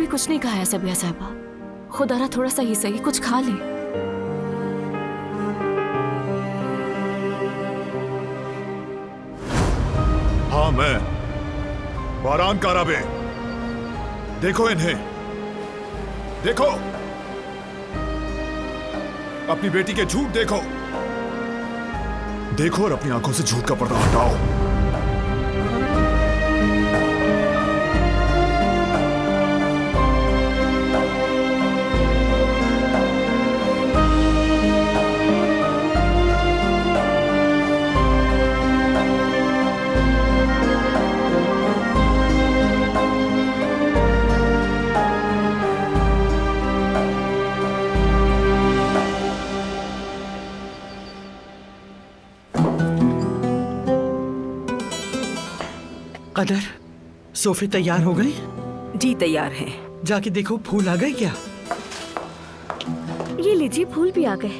अभी कुछ नहीं खाया सबिया साहिबा। खुदारा थोड़ा सा ही सही कुछ खा ले। हाँ मैं बारान काराबे, देखो इन्हें, देखो अपनी बेटी के झूठ देखो, देखो और अपनी आंखों से झूठ का पर्दा हटाओ। कदर, सोफे तैयार हो गए? जी तैयार हैं। जाके देखो फूल आ गए क्या? ये लीजिए, फूल भी आ गए।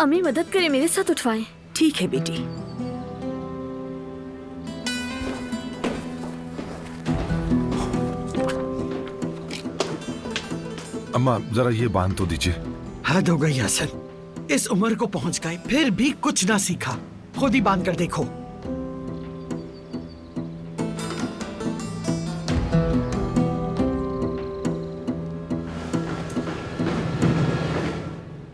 अम्मी मदद करें, मेरे साथ उठवाएं। ठीक है बेटी। अम्मा जरा ये बांध तो दीजिए। हद हो गई हसन, इस उम्र को पहुंच गए फिर भी कुछ ना सीखा। खुद ही बांध कर देखो।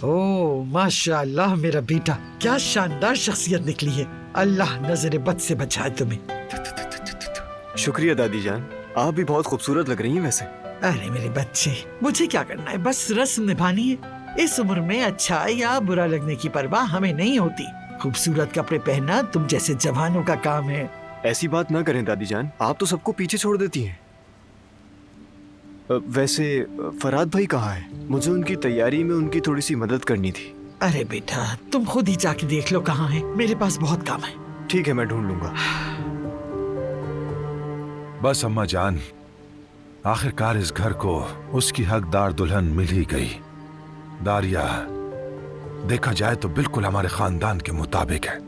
ओह माशाअल्लाह, मेरा बेटा क्या शानदार शख्सियत निकली है। अल्लाह नजर बद से बचाए तुम्हें। शुक्रिया दादी जान, आप भी बहुत खूबसूरत लग रही हैं वैसे। अरे मेरे बच्चे, मुझे क्या करना है, बस रस्म निभानी है। इस उम्र में अच्छा या बुरा लगने की परवाह हमें नहीं होती। खूबसूरत कपड़े पहनना तुम जैसे जवानों का काम है। ऐसी बात ना करें दादी जान, आप तो सबको पीछे छोड़ देती हैं। वैसे फराद भाई कहाँ है? मुझे उनकी तैयारी में उनकी थोड़ी सी मदद करनी थी। अरे बेटा, तुम खुद ही जाके देख लो कहाँ है, मेरे पास बहुत काम है। ठीक है, मैं ढूंढ लूंगा। बस अम्मा जान, आखिरकार इस घर को उसकी हकदार दुल्हन मिल ही गई। दारिया देखा जाए तो बिल्कुल हमारे खानदान के मुताबिक है।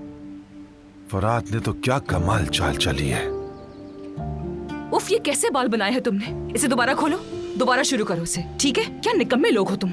फराद ने तो क्या कमाल चाल चली है। उफ, ये कैसे बाल बनाए हैं तुमने? इसे दोबारा खोलो, दोबारा शुरू करो इसे, ठीक है? क्या निकम्मे लोग हो तुम।